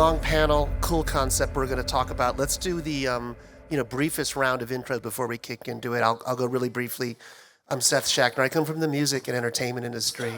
long panel, cool concept we're going to talk about. Let's do the briefest round of intros before we kick into it. I'll go really briefly. I'm Seth Schachner. I come from the music and entertainment industry,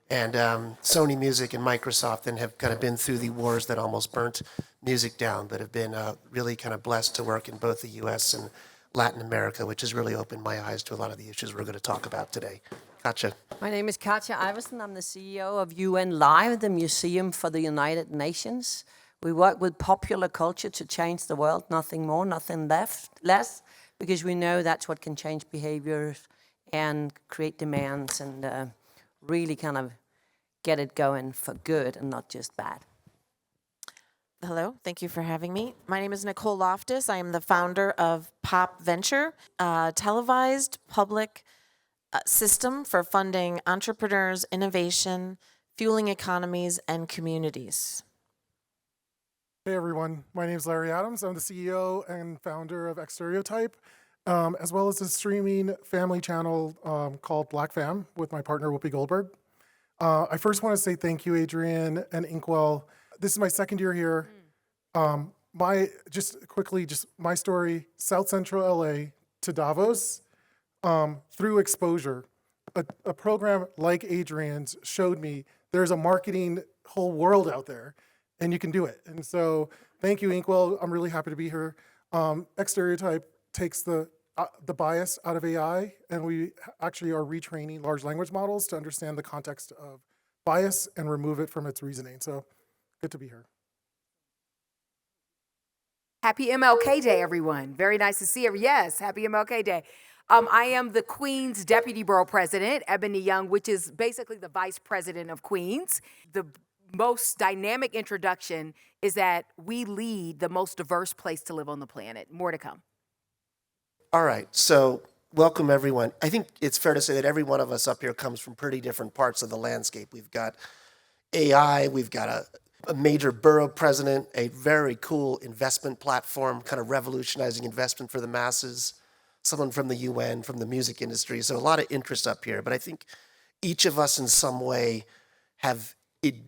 and Sony Music and Microsoft, and have kind of been through the wars that almost burnt music down, but have been really kind of blessed to work in both the U.S. and Latin America, which has really opened my eyes to a lot of the issues we're going to talk about today. Katja. My name is Katja Iversen. I'm the CEO of UN Live, the Museum for the United Nations. We work with popular culture to change the world, nothing more, nothing less, because we know that's what can change behaviors and create demands and really kind of get it going for good and not just bad. Hello, thank you for having me. My name is Nicole Loftus. I am the founder of Pop Venture, a televised public system for funding entrepreneurs, innovation, fueling economies, and communities. Hey everyone, my name is Larry Adams. I'm the CEO and founder of Stereotype, as well as a streaming family channel called Black Fam with my partner Whoopi Goldberg. I first want to say thank you, Adrian and Inkwell. This is my second year here. My story, South Central LA to Davos, through exposure. A program like Adrian's showed me there's a marketing whole world out there, and you can do it. And so thank you, Inkwell. I'm really happy to be here. Stereotype takes the bias out of AI, and we actually are retraining large language models to understand the context of bias and remove it from its reasoning. So good to be here. Happy MLK Day, everyone. Very nice to see you. Yes, happy MLK Day. I am the Queens Deputy Borough President, Ebony Young, which is basically the Vice President of Queens. The most dynamic introduction is that we lead the most diverse place to live on the planet. More to come. All right, so welcome everyone. I think it's fair to say that every one of us up here comes from pretty different parts of the landscape. We've got AI, we've got a major borough president, a very cool investment platform, kind of revolutionizing investment for the masses, someone from the UN, from the music industry. So a lot of interest up here. But I think each of us in some way have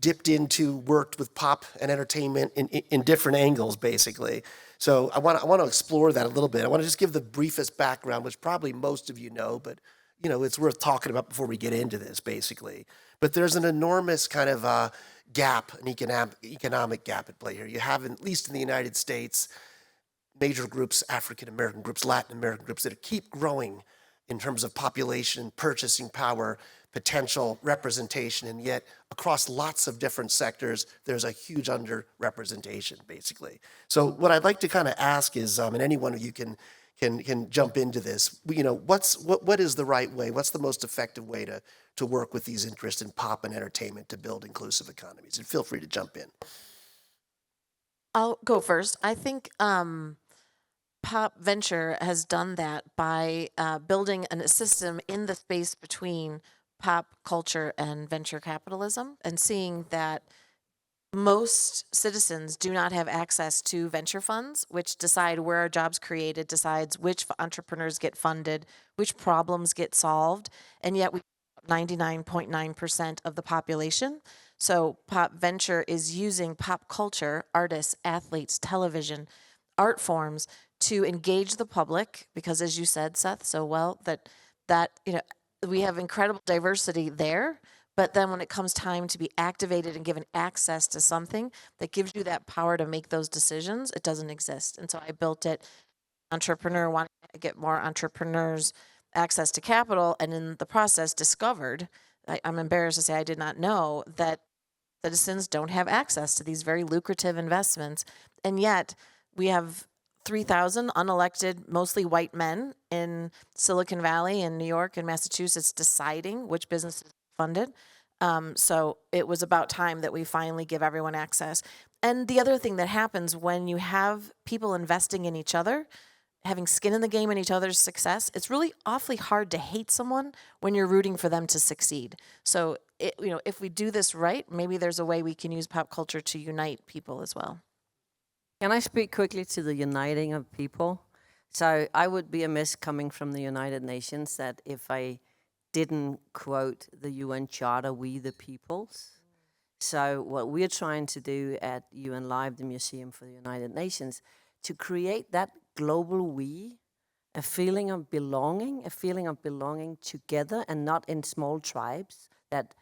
dipped into, worked with pop and entertainment in different angles, basically. So I want to explore that a little bit. I want to just give the briefest background, which probably most of you know, but it's worth talking about before we get into this, basically. But there's an enormous kind of gap, an economic gap at play here. You have, at least in the United States, major groups, African American groups, Latin American groups that keep growing in terms of population, purchasing power, potential representation, and yet across lots of different sectors, there's a huge underrepresentation, basically. So what I'd like to kind of ask is, and any one of you can jump into this, what is the right way? What's the most effective way to work with these interests in pop and entertainment to build inclusive economies? And feel free to jump in. I'll go first. I think Pop Venture has done that by building a system in the space between pop culture and venture capitalism, and seeing that most citizens do not have access to venture funds, which decide where are jobs created, decides which entrepreneurs get funded, which problems get solved, and yet we 99.9% of the population. So Pop Venture is using pop culture, artists, athletes, television, art forms to engage the public, because as you said, Seth, so well, that we have incredible diversity there, but then when it comes time to be activated and given access to something that gives you that power to make those decisions, it doesn't exist. And so I built it, entrepreneur, wanting to get more entrepreneurs access to capital, and in the process discovered, I'm embarrassed to say I did not know, that citizens don't have access to these very lucrative investments. And yet we have 3,000 unelected, mostly white men in Silicon Valley and New York and Massachusetts deciding which businesses are funded. So it was about time that we finally give everyone access. And the other thing that happens when you have people investing in each other, having skin in the game in each other's success, it's really awfully hard to hate someone when you're rooting for them to succeed. So if we do this right, maybe there's a way we can use pop culture to unite people as well. Can I speak quickly to the uniting of people? So I would be amiss coming from the United Nations that if I didn't quote the UN Charter, we the peoples. So what we're trying to do at UN Live, the Museum for the United Nations, to create that global we, a feeling of belonging together and not in small tribes that,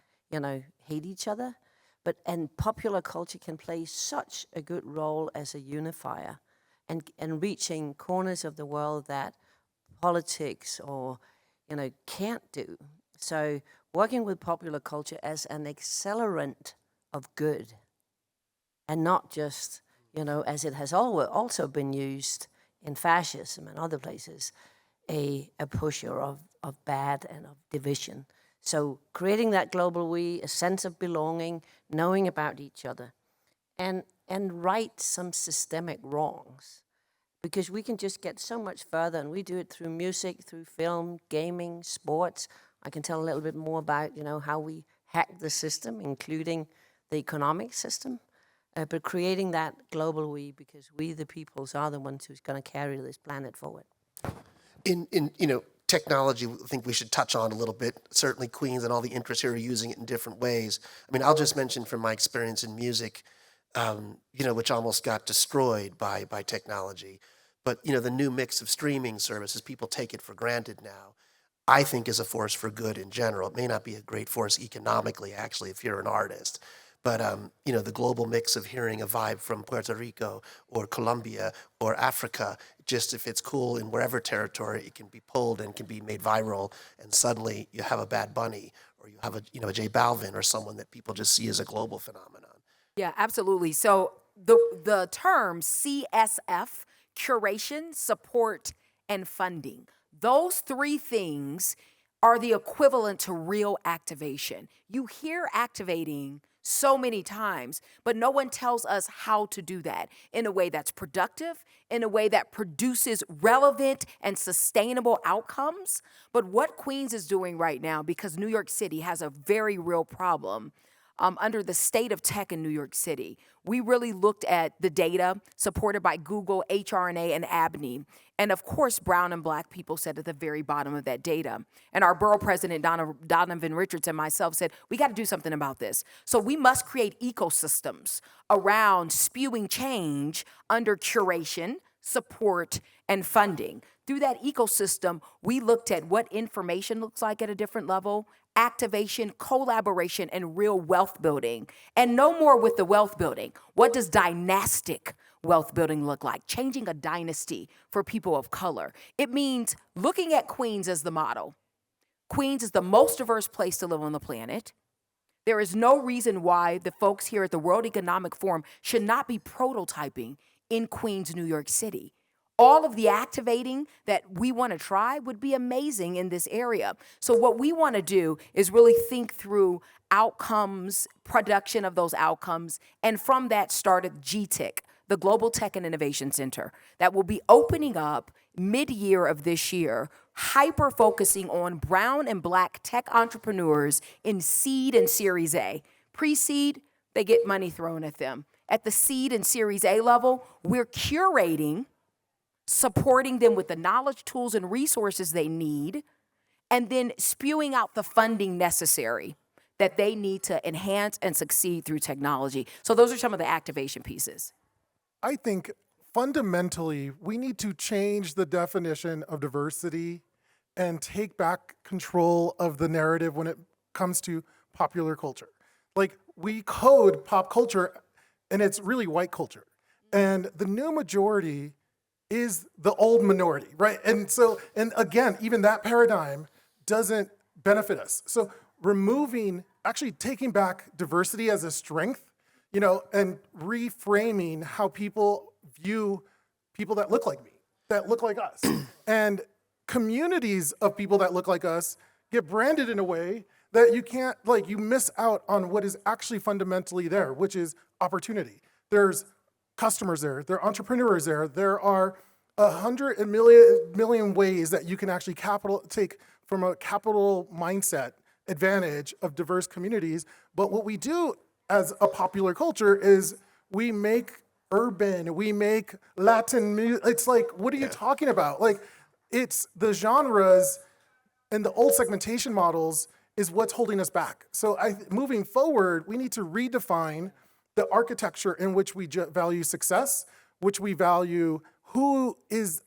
hate each other. And popular culture can play such a good role as a unifier and reaching corners of the world that politics or, can't do. So working with popular culture as an accelerant of good and not just, as it has also been used in fascism and other places, a pusher of bad and of division. So creating that global we, a sense of belonging, knowing about each other, and right some systemic wrongs. Because we can just get so much further, and we do it through music, through film, gaming, sports. I can tell a little bit more about, how we hack the system, including the economic system, but creating that global we, because we, the peoples, are the ones who's going to carry this planet forward. In technology, I think we should touch on a little bit. Certainly, Queens and all the interests here are using it in different ways. I mean, I'll just mention from my experience in music, which almost got destroyed by technology. But the new mix of streaming services, people take it for granted now. I think is a force for good in general. It may not be a great force economically, actually, if you're an artist. But the global mix of hearing a vibe from Puerto Rico or Colombia or Africa, just if it's cool in wherever territory, it can be pulled and can be made viral, and suddenly you have a Bad Bunny or you have a J Balvin or someone that people just see as a global phenomenon. Yeah, absolutely. So the term CSF, curation, support, and funding, those three things are the equivalent to real activation. You hear activating so many times, but no one tells us how to do that in a way that's productive, in a way that produces relevant and sustainable outcomes. But what Queens is doing right now, because New York City has a very real problem, under the state of tech in New York City, we really looked at the data supported by Google, HRNA, and ABNY. And of course, brown and black people sat at the very bottom of that data. And our borough president, Donovan Richards, and myself said, we got to do something about this. So we must create ecosystems around spewing change under curation, support, and funding. Through that ecosystem, we looked at what information looks like at a different level, activation, collaboration, and real wealth building. And no more with the wealth building. What does dynastic wealth building look like? Changing a dynasty for people of color. It means looking at Queens as the model. Queens is the most diverse place to live on the planet. There is no reason why the folks here at the World Economic Forum should not be prototyping in Queens, New York City. All of the activating that we want to try would be amazing in this area. So what we want to do is really think through outcomes, production of those outcomes, and from that started GTIC, the Global Tech and Innovation Center, that will be opening up mid-year of this year, hyper-focusing on brown and black tech entrepreneurs in seed and Series A. Pre-seed, they get money thrown at them. At the seed and Series A level, we're curating, supporting them with the knowledge, tools, and resources they need, and then spewing out the funding necessary that they need to enhance and succeed through technology. So those are some of the activation pieces. I think fundamentally, we need to change the definition of diversity and take back control of the narrative when it comes to popular culture. Like, we code pop culture, and it's really white culture. And the new majority is the old minority, right? And so, and again, even that paradigm doesn't benefit us. So actually taking back diversity as a strength, and reframing how people view people that look like me, that look like us. And communities of people that look like us get branded in a way that you can't, you miss out on what is actually fundamentally there, which is opportunity. There's customers there are entrepreneurs there. There are 100 million ways that you can actually take from a capital mindset advantage of diverse communities. But what we do as a popular culture is we make urban, we make Latin music. It's like, what are you talking about? It's the genres and the old segmentation models is what's holding us back. So moving forward, we need to redefine the architecture in which we value success, which we value who is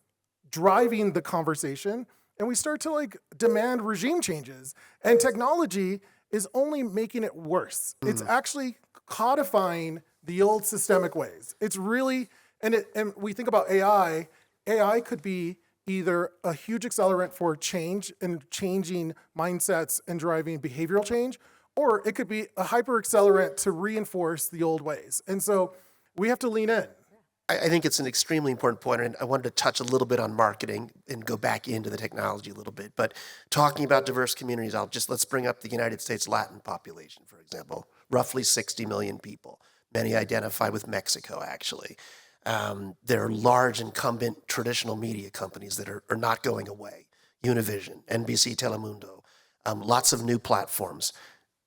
driving the conversation, and we start to like demand regime changes. And technology is only making it worse. It's actually codifying the old systemic ways. It's really, and we think about AI, AI could be either a huge accelerant for change and changing mindsets and driving behavioral change, or it could be a hyper accelerant to reinforce the old ways. And so we have to lean in. I think it's an extremely important point, and I wanted to touch a little bit on marketing and go back into the technology a little bit. But talking about diverse communities, let's bring up the United States Latin population, for example. Roughly 60 million people. Many identify with Mexico, actually. There are large incumbent traditional media companies that are not going away. Univision, NBC Telemundo, lots of new platforms.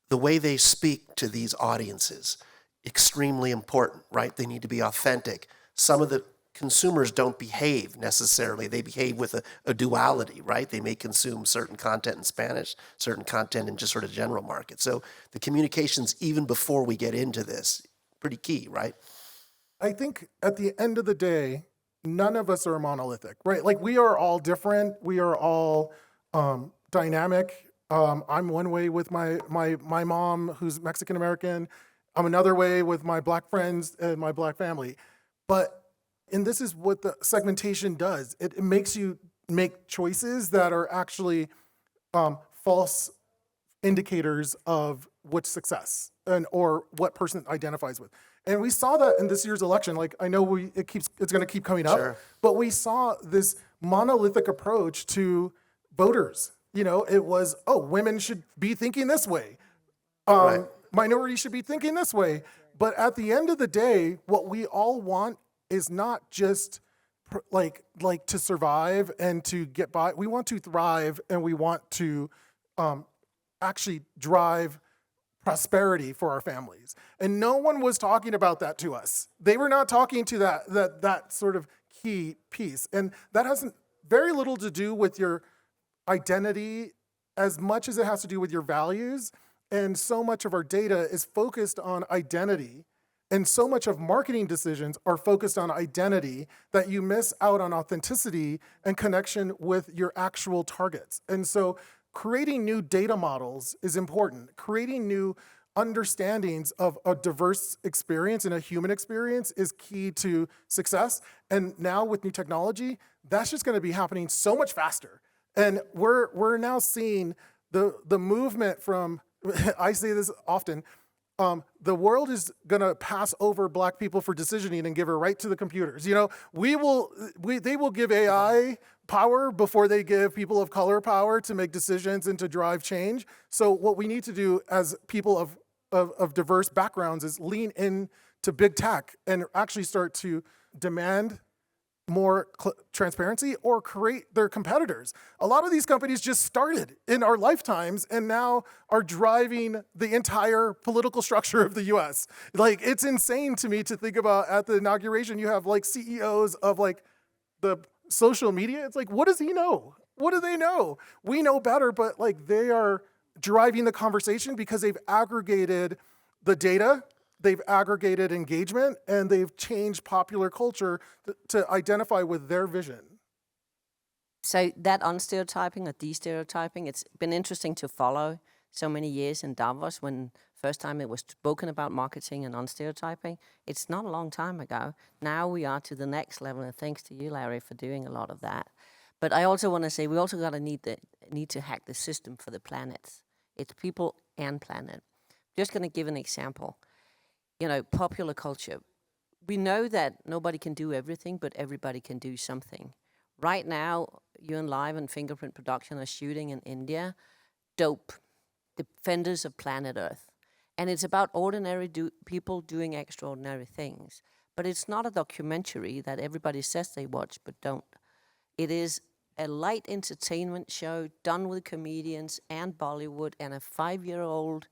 The way they speak to these audiences, extremely important, right? They need to be authentic. Some of the consumers don't behave necessarily. They behave with a duality, right? They may consume certain content in Spanish, certain content in just sort of general market. So the communications, even before we get into this, pretty key, right? I think at the end of the day, none of us are monolithic, right? Like we are all different. We are all dynamic. I'm one way with my mom, who's Mexican American. I'm another way with my Black friends and my Black family. And this is what the segmentation does. It makes you make choices that are actually false indicators of what's success or what person identifies with. And we saw that in this year's election. Like I know it's going to keep coming up, Sure. but we saw this monolithic approach to voters. You know, it was, oh, women should be thinking this way. Right. Minorities should be thinking this way. But at the end of the day, what we all want is not just like to survive and to get by. We want to thrive, and we want to actually drive prosperity for our families. And no one was talking about that to us. They were not talking to that sort of key piece. And that has very little to do with your identity as much as it has to do with your values. And so much of our data is focused on identity. And so much of marketing decisions are focused on identity that you miss out on authenticity and connection with your actual targets. And so creating new data models is important. Creating new understandings of a diverse experience and a human experience is key to success. And now with new technology, that's just going to be happening so much faster. And we're now seeing the movement from, I say this often, the world is going to pass over Black people for decisioning and give it right to the computers. You know, they will give AI power before they give people of color power to make decisions and to drive change. So what we need to do as people of diverse backgrounds is lean into big tech and actually start to demand more transparency or create their competitors. A lot of these companies just started in our lifetimes and now are driving the entire political structure of the US. Like, it's insane to me to think about at the inauguration, you have like CEOs of like the social media. It's like, what does he know? What do they know? We know better, but like they are driving the conversation because they've aggregated the data, they've aggregated engagement, and they've changed popular culture to identify with their vision. So that unstereotyping or de-stereotyping, it's been interesting to follow so many years in Davos when first time it was spoken about marketing and unstereotyping. It's not a long time ago. Now we are to the next level, and thanks to you, Larry, for doing a lot of that. But I also want to say we also need to hack the system for the planets. It's people and planet. Just going to give an example. You know, popular culture. We know that nobody can do everything, but everybody can do something. Right now, UN Live and Fingerprint Production are shooting in India. Dope. Defenders of planet Earth. And it's about ordinary people doing extraordinary things. But it's not a documentary that everybody says they watch but don't. It is a light entertainment show done with comedians and Bollywood and a 5-year-old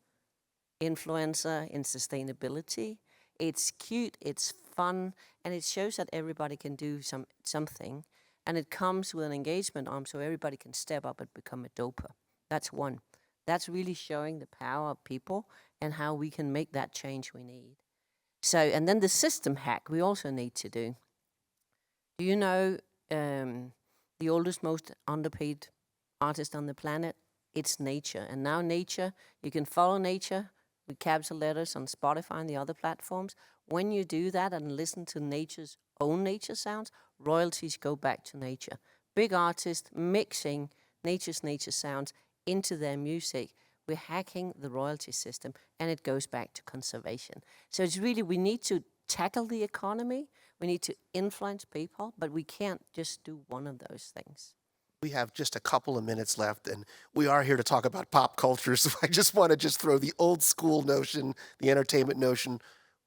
influencer in sustainability. It's cute, it's fun, and it shows that everybody can do something. And it comes with an engagement arm so everybody can step up and become a doper. That's one. That's really showing the power of people and how we can make that change we need. So, and then the system hack we also need to do. Do you know the oldest, most underpaid artist on the planet? It's nature. And now nature, you can follow nature with capital letters on Spotify and the other platforms. When you do that and listen to nature's own nature sounds, royalties go back to nature. Big artists mixing nature's nature sounds into their music. We're hacking the royalty system, and it goes back to conservation. So it's really, we need to tackle the economy, we need to influence people, but we can't just do one of those things. We have just a couple of minutes left, and we are here to talk about pop culture. So I just want to throw the old school notion, the entertainment notion.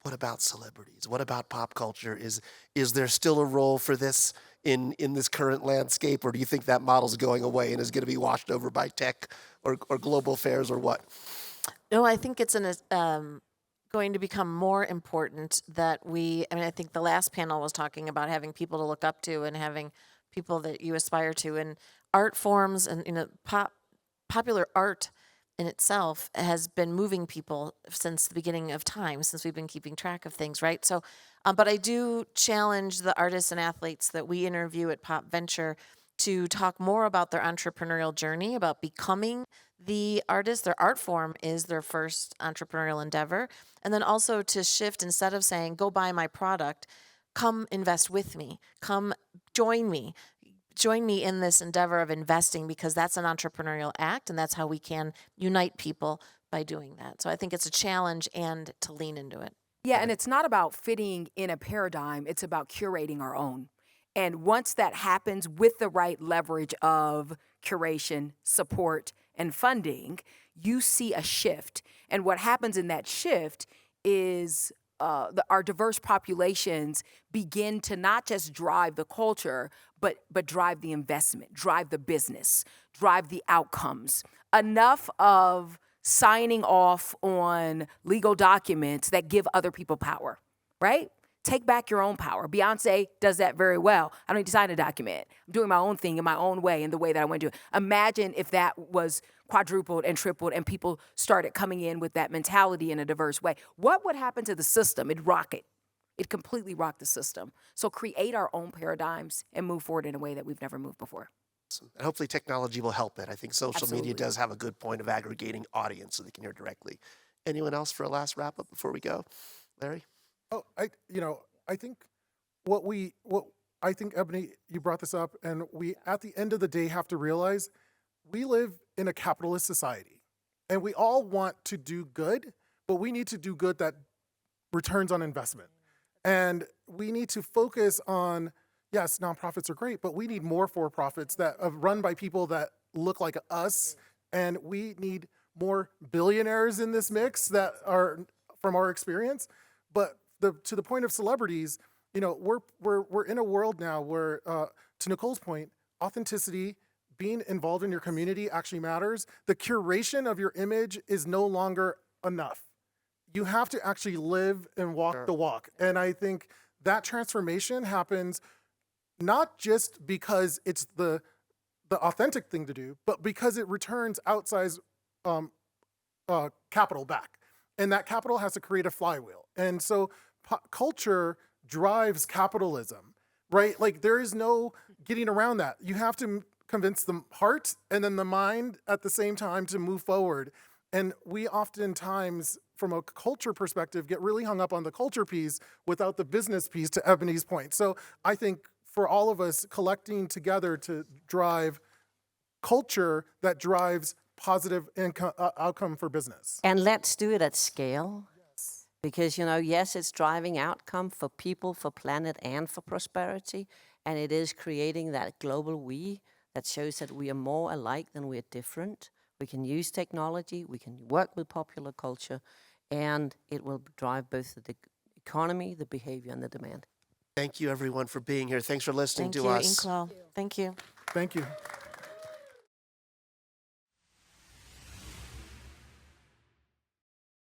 What about celebrities? What about pop culture? Is there still a role for this in this current landscape, or do you think that model's going away and is going to be washed over by tech or global affairs or what? No, I think it's going to become more important that I think the last panel was talking about having people to look up to and having people that you aspire to, and art forms and popular art in itself has been moving people since the beginning of time, since we've been keeping track of things, right? So, but I do challenge the artists and athletes that we interview at Pop Venture to talk more about their entrepreneurial journey, about becoming the artist. Their art form is their first entrepreneurial endeavor. And then also to shift, instead of saying, go buy my product, come invest with me, come join me. Join me in this endeavor of investing, because that's an entrepreneurial act, and that's how we can unite people by doing that. So I think it's a challenge and to lean into it. Yeah, and it's not about fitting in a paradigm, it's about curating our own. And once that happens with the right leverage of curation, support, and funding, you see a shift. And what happens in that shift is our diverse populations begin to not just drive the culture, but drive the investment, drive the business, drive the outcomes. Enough of signing off on legal documents that give other people power, right? Take back your own power. Beyonce does that very well. I don't need to sign a document. I'm doing my own thing in my own way, in the way that I want to do it. Imagine if that was quadrupled and tripled and people started coming in with that mentality in a diverse way. What would happen to the system? It'd rock it. It completely rocked the system. So create our own paradigms and move forward in a way that we've never moved before. And hopefully technology will help it. I think social media Absolutely. does have a good point of aggregating audience so they can hear directly. Anyone else for a last wrap up before we go? Larry? Oh, I think I think, Ebony, you brought this up, and we, at the end of the day, have to realize we live in a capitalist society, and we all want to do good, but we need to do good that returns on investment. And we need to focus on, yes, nonprofits are great, but we need more for-profits that are run by people that look like us, and we need more billionaires in this mix that are from our experience. But to the point of celebrities, we're in a world now where, to Nicole's point, authenticity, being involved in your community actually matters. The curation of your image is no longer enough. You have to actually live and walk the walk. And I think that transformation happens not just because it's the authentic thing to do, but because it returns outsized capital back. And that capital has to create a flywheel. And so culture drives capitalism, right? Like, there is no getting around that. You have to convince the heart and then the mind at the same time to move forward. And we oftentimes, from a culture perspective, get really hung up on the culture piece without the business piece, to Ebony's point. So I think for all of us, collecting together to drive culture that drives positive outcome for business. And let's do it at scale. Because, yes, it's driving outcome for people, for planet, and for prosperity. And it is creating that global we that shows that we are more alike than we're different. We can use technology, we can work with popular culture, and it will drive both the economy, the behavior, and the demand. Thank you, everyone, for being here. Thanks for listening Thank to you, us. Inclo. Thank you. Thank you.